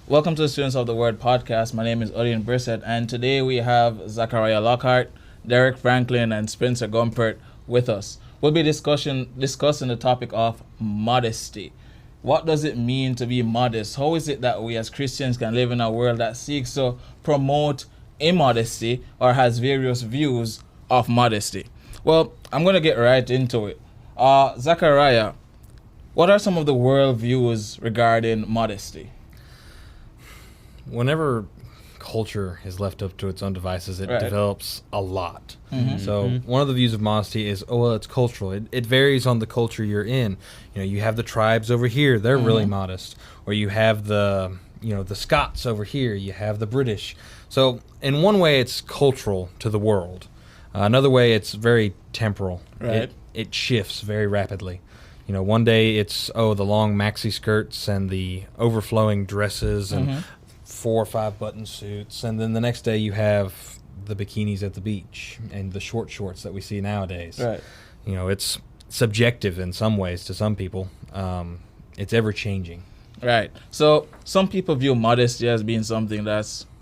Welcome to the Students of the Word podcast. My name is Odane Brissett, and today we have Zachariah Lockhart, Derric Franklin, and Spencer Gumpert with us. We'll be discussing the topic of modesty. What does it mean to be modest? How is it that we as Christians can live in a world that seeks to promote immodesty or has various views of modesty? Well, I'm going to get right into it. Zachariah, what are some of the world views regarding modesty? Whenever culture is left up to its own devices, it develops a lot. So one of the views of modesty is, it's cultural. It varies on the culture you're in. You know, you have the tribes over here; they're really modest, or you have the Scots over here. You have the British. So in one way, it's cultural to the world. Another way, it's very temporal. Right. It shifts very rapidly. You know, one day it's the long maxi skirts and the overflowing dresses and 4 or 5 button suits, and then the next day you have the bikinis at the beach and the short shorts that we see nowadays. Right. You know, it's subjective in some ways to some people. It's ever changing. Right. So some people view modesty as being something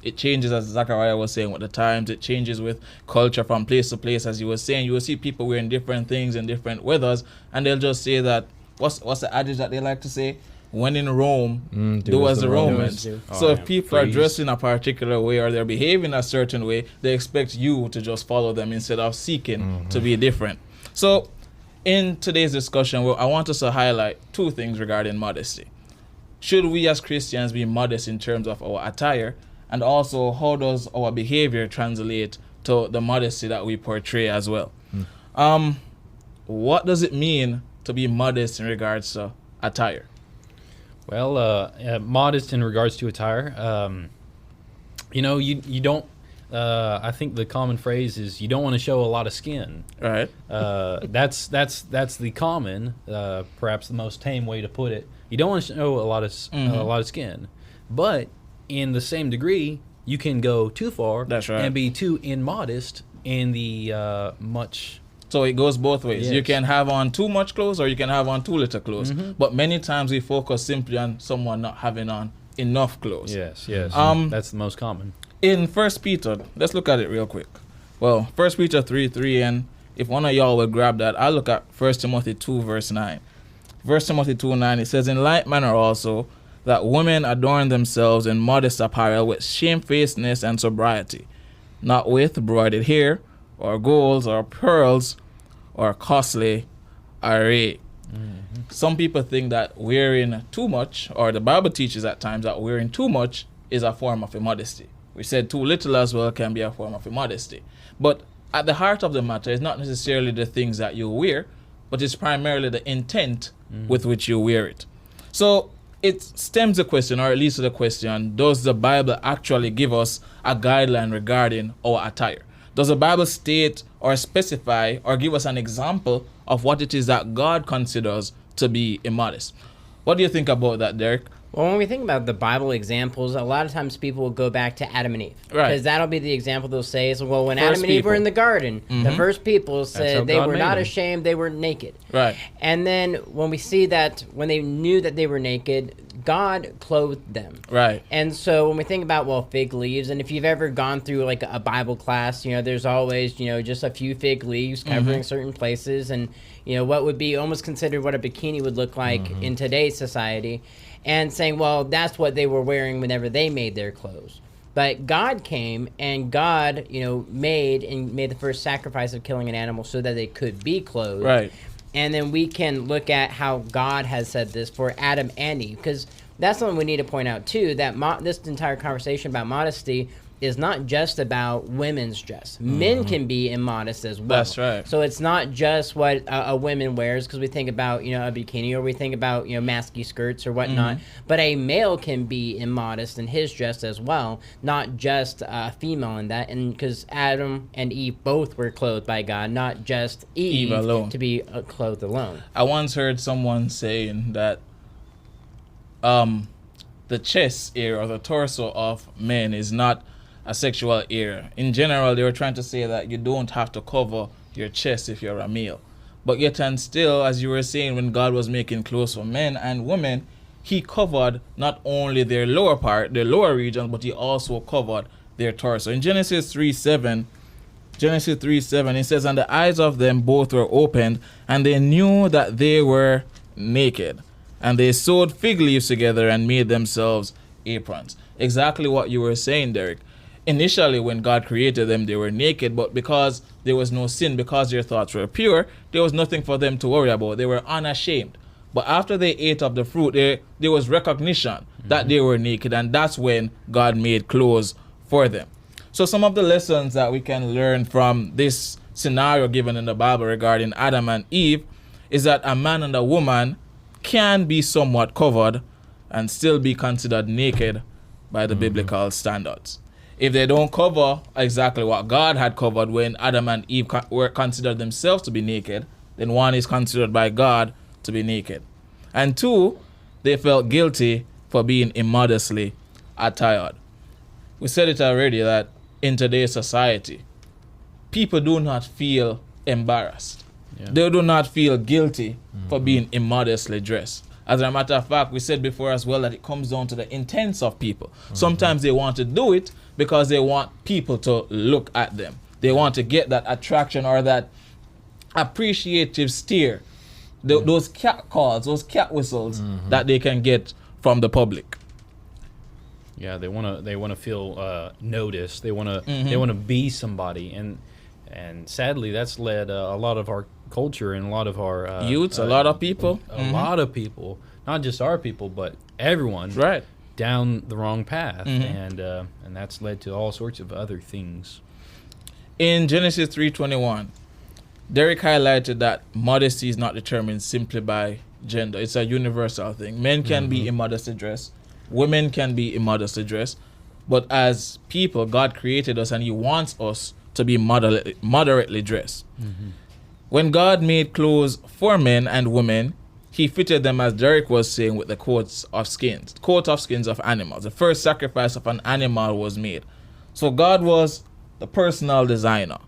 it changes, as Zachariah was saying, with the times. It changes with culture from place to place. As you were saying, you will see people wearing different things in different weathers, and they'll just say that, what's the adage that they like to say? When in Rome, do as the Romans. So if people are dressed in a particular way or they're behaving a certain way, they expect you to just follow them instead of seeking to be different. So in today's discussion, I want us to highlight 2 things regarding modesty. Should we as Christians be modest in terms of our attire? And also, how does our behavior translate to the modesty that we portray as well? What does it mean to be modest in regards to attire? Well, modest in regards to attire. You don't. I think the common phrase is you don't want to show a lot of skin. Right. That's the common, perhaps the most tame way to put it. You don't want to show a lot of skin, but in the same degree, you can go too far. That's right. And be too immodest in the much. So it goes both ways. Yes. You can have on too much clothes or you can have on too little clothes. But many times we focus simply on someone not having on enough clothes. Yes. That's the most common. In 1 Peter, let's look at it real quick. Well, 1 Peter 3:3, and if one of y'all will grab that, I'll look at 1 Timothy 2, verse 9. 1 Timothy 2:9, it says, "In like manner also, that women adorn themselves in modest apparel with shamefacedness and sobriety, not with broided hair, or golds, or pearls, or costly array." Some people think that wearing too much, or the Bible teaches at times that wearing too much is a form of immodesty. We said too little as well can be a form of immodesty. But at the heart of the matter is not necessarily the things that you wear, but it's primarily the intent with which you wear it. So it stems the question, or at least the question, does the Bible actually give us a guideline regarding our attire? Does the Bible state or specify or give us an example of what it is that God considers to be immodest? What do you think about that, Derric? Well, when we think about the Bible examples, a lot of times people will go back to Adam and Eve. Right. Because that'll be the example they'll say is, well, when First Adam and Eve were people. in the garden, the first people how said they God were made not them. ashamed, they were naked. Right. And then when we see that when they knew that they were naked, God clothed them. Right. And so when we think about, fig leaves, and if you've ever gone through like a Bible class, there's always, just a few fig leaves covering certain places, and, what would be almost considered what a bikini would look like in today's society, and saying, well, that's what they were wearing whenever they made their clothes. But God came, and God, made the first sacrifice of killing an animal so that they could be clothed. Right. And then we can look at how God has said this for Adam and Eve, because that's something we need to point out too, that this entire conversation about modesty is not just about women's dress. Men can be immodest as well. That's right. So it's not just what a woman wears, because we think about, a bikini, or we think about, masky skirts or whatnot. But a male can be immodest in his dress as well, not just a female in that. And because Adam and Eve both were clothed by God, not just Eve alone. to be clothed alone. I once heard someone saying that the chest area or the torso of men is not a sexual area. In general, they were trying to say that you don't have to cover your chest if you're a male. But yet and still, as you were saying, when God was making clothes for men and women, he covered not only their lower part, their lower region, but he also covered their torso. In Genesis 3:7, it says, "And the eyes of them both were opened, and they knew that they were naked. And they sewed fig leaves together and made themselves aprons." Exactly what you were saying, Derric. Initially, when God created them, they were naked, but because there was no sin, because their thoughts were pure, there was nothing for them to worry about. They were unashamed. But after they ate of the fruit, there was recognition that they were naked, and that's when God made clothes for them. So some of the lessons that we can learn from this scenario given in the Bible regarding Adam and Eve is that a man and a woman can be somewhat covered and still be considered naked by the biblical standards. If they don't cover exactly what God had covered when Adam and Eve were considered themselves to be naked, then one is considered by God to be naked. And two, they felt guilty for being immodestly attired. We said it already that in today's society, people do not feel embarrassed. Yeah. They do not feel guilty for being immodestly dressed. As a matter of fact, we said before as well that it comes down to the intents of people. Sometimes they want to do it because they want people to look at them. They want to get that attraction or that appreciative stare, those cat calls, those cat whistles that they can get from the public. Yeah, they want to feel noticed. They want to be somebody, and sadly, that's led a lot of our culture and a lot of our youths, a lot of people, lot of people, not just our people, but everyone, right, down the wrong path, and that's led to all sorts of other things. In Genesis 3:21, Derric highlighted that modesty is not determined simply by gender. It's a universal thing. Men can be immodestly dressed. Women can be immodestly dressed. But as people, God created us and he wants us to be moderately dressed. When God made clothes for men and women, he fitted them, as Derric was saying, with the coat of skins of animals. The first sacrifice of an animal was made. So God was the personal designer,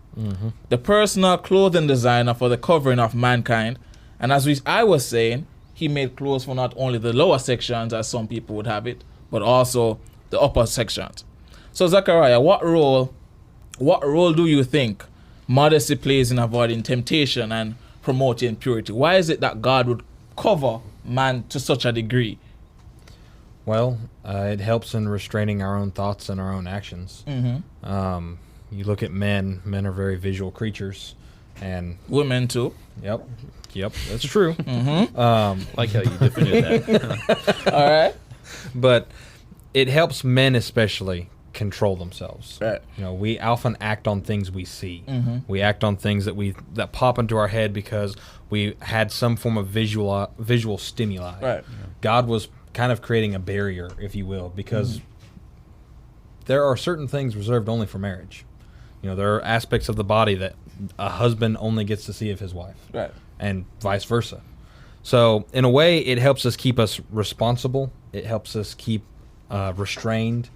the personal clothing designer for the covering of mankind. And as I was saying, he made clothes for not only the lower sections, as some people would have it, but also the upper sections. So Zachariah, what role do you think modesty plays in avoiding temptation and promoting purity? Why is it that God would cover man to such a degree? Well, it helps in restraining our own thoughts and our own actions. You look at men are very visual creatures, and women too. Yep, that's true. Like how you defined that. All right. But it helps men especially control themselves. Right. You know, we often act on things we see. We act on things that pop into our head because we had some form of visual stimuli. Right. God was kind of creating a barrier, if you will, because there are certain things reserved only for marriage. You know, there are aspects of the body that a husband only gets to see of his wife. Right. And vice versa. So, in a way, it helps us keep us responsible. It helps us keep restrained.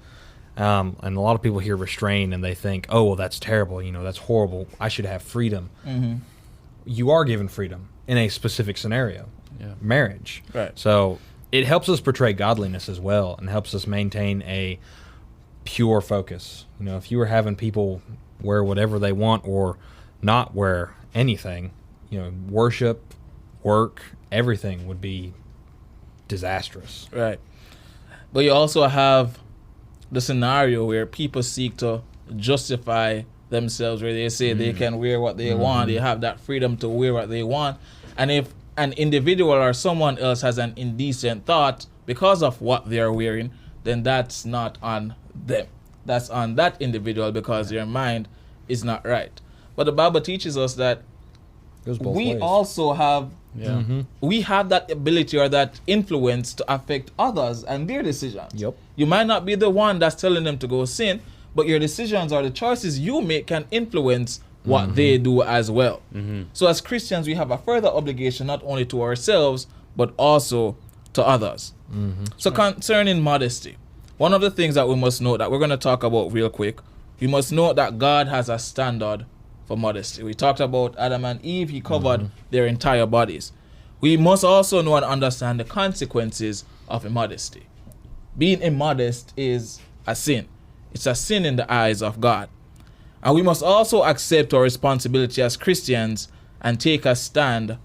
And a lot of people hear restrained and they think, oh, well, that's terrible. You know, that's horrible. I should have freedom. You are given freedom in a specific scenario, marriage. Right. So, it helps us portray godliness as well and helps us maintain a pure focus. You know, if you were having people wear whatever they want or not wear anything, you know, worship, work, everything would be disastrous. Right. But you also have the scenario where people seek to justify themselves, where they say they can wear what they want, they have that freedom to wear what they want. And if an individual or someone else has an indecent thought because of what they are wearing, then that's not on them. That's on that individual because their mind is not right. But the Bible teaches us that we also have we have that ability or that influence to affect others and their decisions. You might not be the one that's telling them to go sin, but your decisions or the choices you make can influence what they do as well. So as Christians, we have a further obligation not only to ourselves, but also to others. So concerning modesty, one of the things that we must note that we're going to talk about real quick, we must note that God has a standard for modesty. We talked about Adam and Eve. He covered their entire bodies. we must also know and understand the consequences of immodesty. Being immodest is a sin. It's a sin in the eyes of God. And we must also accept our responsibility as Christians and take a stand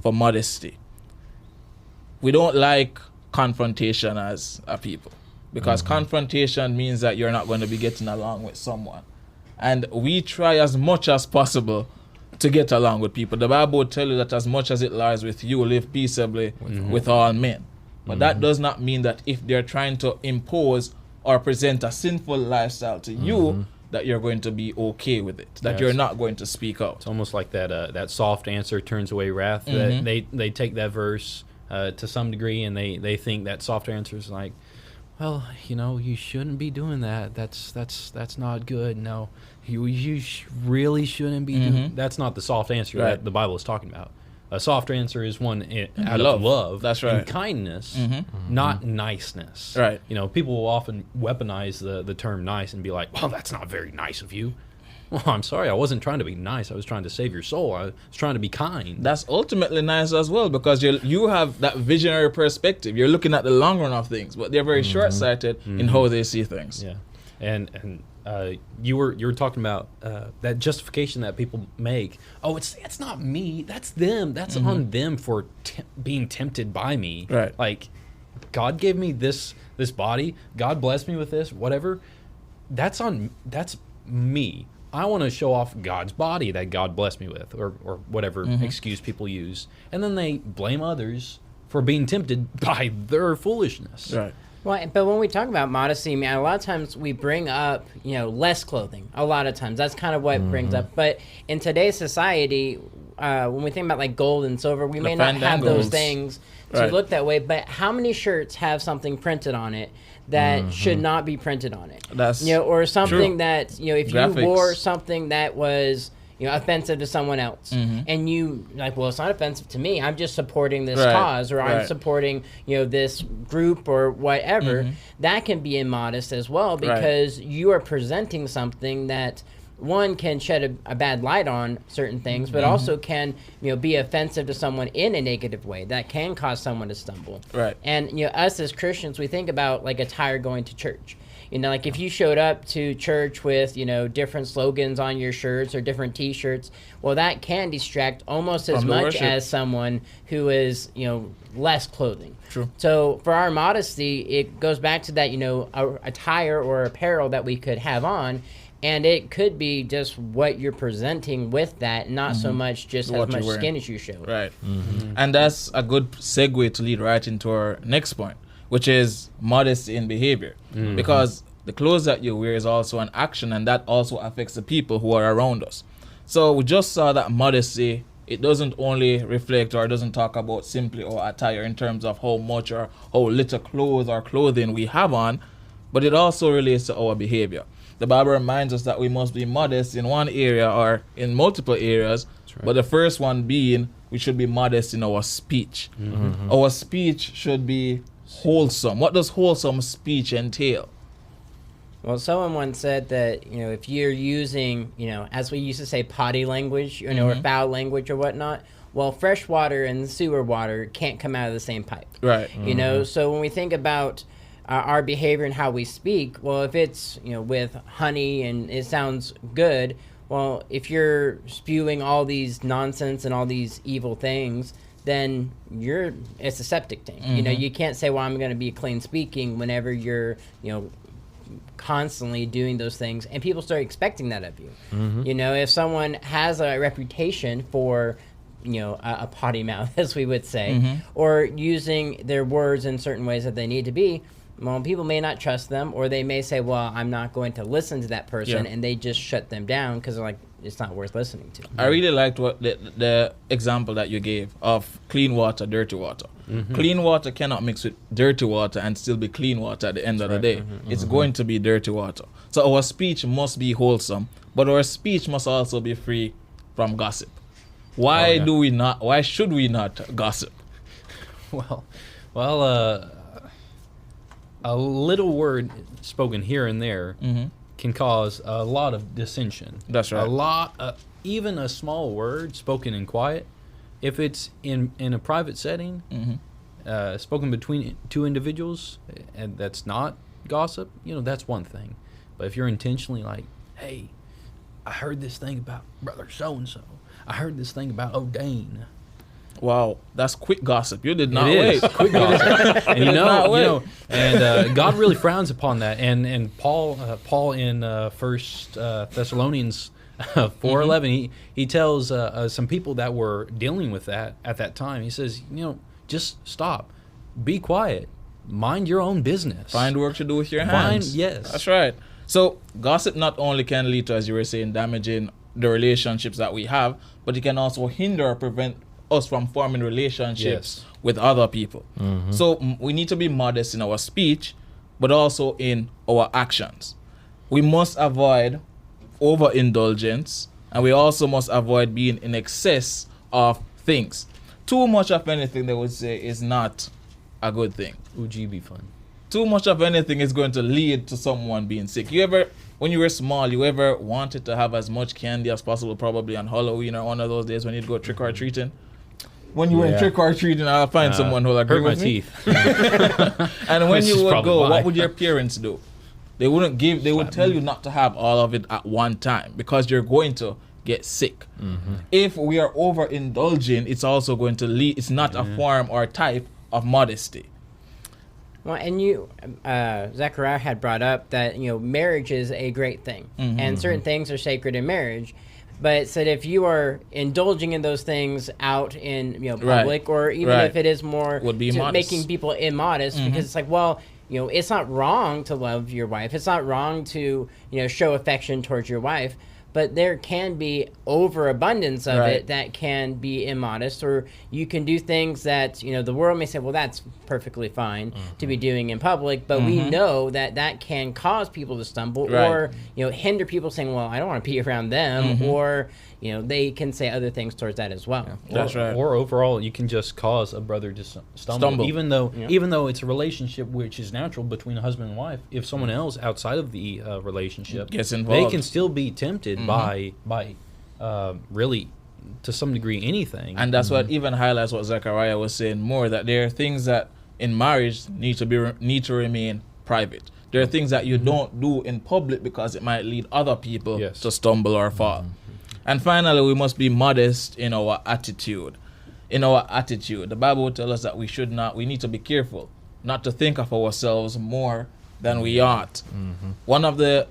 for modesty. We don't like confrontation as a people, because confrontation means that you're not going to be getting along with someone. And we try as much as possible to get along with people. The Bible will tell you that as much as it lies with you, live peaceably with all men. But that does not mean that if they're trying to impose or present a sinful lifestyle to you, that you're going to be okay with it, that you're not going to speak out. It's almost like that soft answer turns away wrath. That they take that verse to some degree, and they think that soft answer is like, well, you shouldn't be doing that. That's not good. No, you really shouldn't be doing. That's not the soft answer that the Bible is talking about. A soft answer is one out of love. That's right. And kindness, not niceness. Right. People will often weaponize the term nice and be like, well, that's not very nice of you. Well, I'm sorry, I wasn't trying to be nice. I was trying to save your soul. I was trying to be kind. That's ultimately nice as well, because you have that visionary perspective. You're looking at the long run of things, but they're very short-sighted in how they see things. Yeah, and you were talking about that justification that people make. Oh, it's not me. That's them. That's on them for being tempted by me. Right. Like, God gave me this body. God blessed me with this. Whatever. That's me. I want to show off God's body that God blessed me with, or whatever excuse people use. And then they blame others for being tempted by their foolishness. Right. Well, but when we talk about modesty, I mean, a lot of times we bring up, less clothing. A lot of times. That's kind of what it brings up. But in today's society, when we think about like gold and silver, we may not have those things to look that way. But how many shirts have something printed on it that should not be printed on it? That's or something true. That, if Graphics. you wore something that was offensive to someone else, and you like, well, it's not offensive to me. I'm just supporting this cause, or I'm supporting this group or whatever. That can be immodest as well, because you are presenting something that one can shed a bad light on certain things, but also can be offensive to someone in a negative way that can cause someone to stumble. Right. And us as Christians, we think about like attire going to church. Like if you showed up to church with, different slogans on your shirts or different T-shirts, well, that can distract almost as much as someone who is, less clothing. True. So for our modesty, it goes back to that, attire or apparel that we could have on. And it could be just what you're presenting with that, not so much just as much skin as you show. Right. And that's a good segue to lead right into our next point, which is modesty in behavior. Because the clothes that you wear is also an action, and that also affects the people who are around us. So we just saw that modesty, it doesn't only reflect, or it doesn't talk about simply our attire in terms of how much or how little clothes or clothing we have on, but it also relates to our behavior. The Bible reminds us that we must be modest in one area or in multiple areas, but the first one being we should be modest in our speech. Our speech should be wholesome. What does wholesome speech entail? Well, someone once said that, if you're using, as we used to say, potty language, or foul language or whatnot, well, fresh water and sewer water can't come out of the same pipe. Right. So when we think about our behavior and how we speak, well, if it's, with honey and it sounds good, well, if you're spewing all these nonsense and all these evil things, then it's a septic tank. You can't say, well, I'm going to be clean speaking whenever you're, constantly doing those things, and people start expecting that of you. If someone has a reputation for, a potty mouth, as we would say, or using their words in certain ways that they need to be, well, people may not trust them, or they may say, well, I'm not going to listen to that person, and they just shut them down because they're like, it's not worth listening to. I really liked what the example that you gave of clean water, dirty water. Clean water cannot mix with dirty water and still be clean water at the end of the day. It's going to be dirty water. So our speech must be wholesome, but our speech must also be free from gossip. Why should we not gossip? Well, a little word spoken here and there can cause a lot of dissension. That's right. Even a small word spoken in quiet if it's in a private setting, spoken between two individuals, and that's not gossip, that's one thing. But if you're intentionally like, hey, I heard this thing about brother so-and-so. I heard this thing about Odane. Wow, that's quick gossip. You did not It wait. is quick gossip. And God really frowns upon that. And Paul in First Thessalonians 4:11, he tells some people that were dealing with that at that time. He says, just stop, be quiet, mind your own business, Find work to do with your hands. Yes, That's right. So gossip not only can lead to, as you were saying, damaging the relationships that we have, but it can also hinder or prevent us from forming relationships with other people. So we need to be modest in our speech, but also in our actions. We must avoid overindulgence, and we also must avoid being in excess of things. Too much of anything, they would say, is not a good thing. Would be fun? Too much of anything is going to lead to someone being sick. When you were small, you ever wanted to have as much candy as possible, probably on Halloween or one of those days when you'd go trick or treating? When you were trick or treating, I'll find someone who'll agree with me. Hurt my teeth. And when you would go, why. what would your parents do? They wouldn't give. They would tell you not to have all of it at one time because you're going to get sick. If we are overindulging, it's also going to lead. It's not a form or type of modesty. Well, and Zachariah had brought up that marriage is a great thing, and certain things are sacred in marriage. But it said if you are indulging in those things out in public, or even if it is more making people immodest, because it's like, well, it's not wrong to love your wife. It's not wrong to show affection towards your wife. But there can be overabundance of it that can be immodest, or you can do things that the world may say, well, that's perfectly fine to be doing in public, but we know that can cause people to stumble, or hinder people saying, well, I don't want to be around them, or they can say other things towards that as well. That's right. Or overall, you can just cause a brother to stumble. Even though it's a relationship which is natural between a husband and wife. If someone else outside of the relationship gets involved, they can still be tempted by really, to some degree, anything. And that's what even highlights what Zachariah was saying more, that there are things that in marriage need to remain private. There are things that you don't do in public because it might lead other people to stumble or fall. And finally, we must be modest in our attitude. The Bible will tell us that we need to be careful not to think of ourselves more than we ought. One of the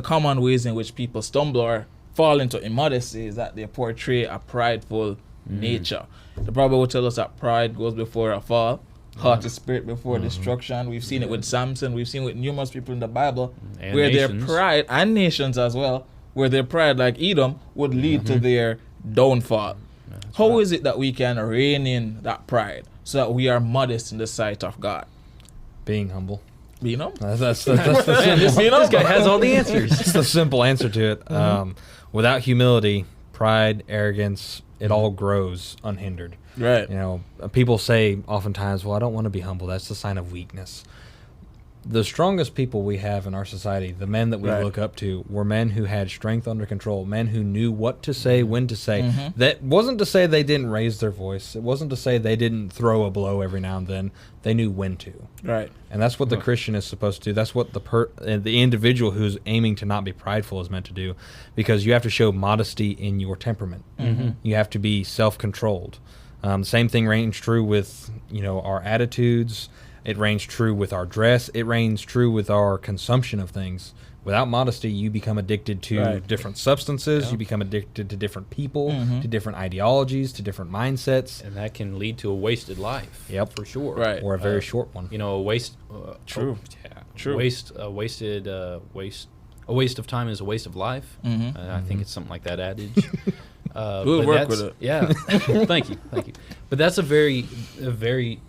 common ways in which people stumble or fall into immodesty is that they portray a prideful nature. The Bible will tell us that pride goes before a fall, haughty spirit before destruction. We've seen it with Samson. We've seen it with numerous people in the Bible, and where nations. their pride, and nations as well, where their pride, like Edom, would lead to their downfall. How is it that we can rein in that pride so that we are modest in the sight of God? Being humble. Being humble? That's this guy has all the answers. That's the simple answer to it. Without humility, pride, arrogance, it all grows unhindered. Right. People say oftentimes, well, I don't want to be humble. That's the sign of weakness. The strongest people we have in our society, the men that we look up to, were men who had strength under control, men who knew what to say, when to say. That wasn't to say they didn't raise their voice. It wasn't to say they didn't throw a blow every now and then. They knew when to. Right. And that's what the Christian is supposed to do. That's what the individual who's aiming to not be prideful is meant to do, because you have to show modesty in your temperament. You have to be self-controlled. Same thing reigns true with our attitudes. It reigns true with our dress. It reigns true with our consumption of things. Without modesty, you become addicted to different substances. You become addicted to different people, to different ideologies, to different mindsets. And that can lead to a wasted life. Yep. For sure. Right. Or a very short one. A waste. True. True. A waste of time is a waste of life. I think it's something like that adage. We'll work with it. Yeah. Thank you. But that's a very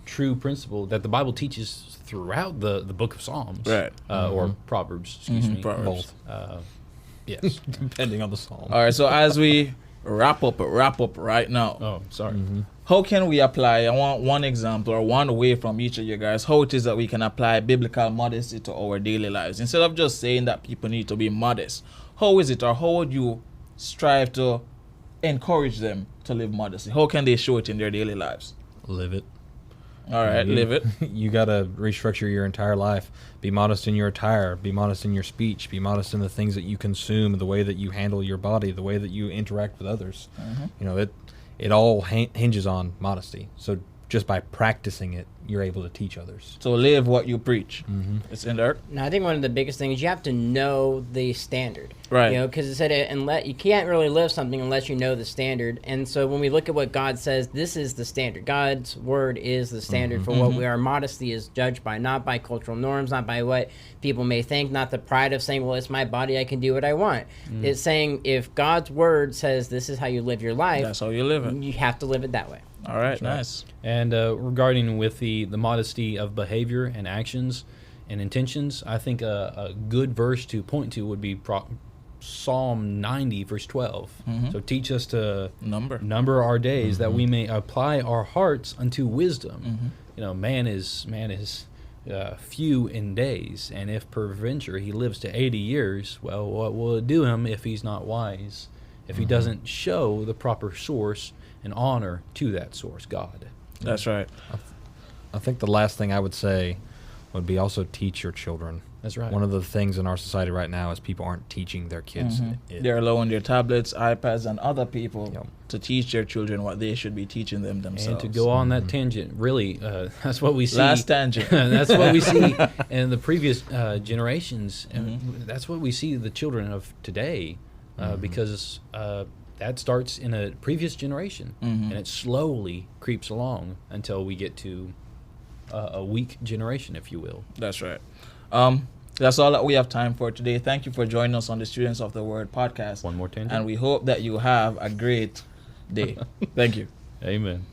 true principle that the Bible teaches throughout the book of Psalms. Right. Or Proverbs, excuse me. Proverbs. Both. Yes. Depending on the psalm. All right, so as we wrap up right now. Oh, sorry. How can we apply, I want one example or one way from each of you guys, how it is that we can apply biblical modesty to our daily lives. Instead of just saying that people need to be modest, how is it, or how would you strive to encourage them to live modesty? How can they show it in their daily lives? Live it. All right, live it. You got to restructure your entire life. Be modest in your attire. Be modest in your speech. Be modest in the things that you consume, the way that you handle your body, the way that you interact with others. You know, it all hinges on modesty. So just by practicing it, you're able to teach others. So live what you preach. It's in there. No, I think one of the biggest things, you have to know the standard. Right. You know, because it said you can't really live something unless you know the standard. And so when we look at what God says, this is the standard. God's word is the standard for what we are. Modesty is judged by, not by cultural norms, not by what people may think, not the pride of saying, well, it's my body, I can do what I want. It's saying if God's word says this is how you live your life, That's how you live it. you have to live it that way. All right, nice. And regarding with the modesty of behavior and actions and intentions, I think a good verse to point to would be Psalm 90, verse 12. So teach us to number our days, that we may apply our hearts unto wisdom. You know, man is few in days, and if peradventure he lives to 80 years, well, what will it do him if he's not wise? If he doesn't show the proper source and honor to that source, God. That's right. I think the last thing I would say would be also teach your children. That's right. One of the things in our society right now is people aren't teaching their kids. They're allowing their tablets, iPads, and other people to teach their children what they should be teaching them themselves. And to go on that tangent, really, that's what we see. Last tangent. That's what we see in the previous generations. And that's what we see the children of today, because that starts in a previous generation, and it slowly creeps along until we get to a weak generation, if you will. That's right. That's all that we have time for today. Thank you for joining us on the Students of the Word podcast. One more tangent. And we hope that you have a great day. Thank you. Amen.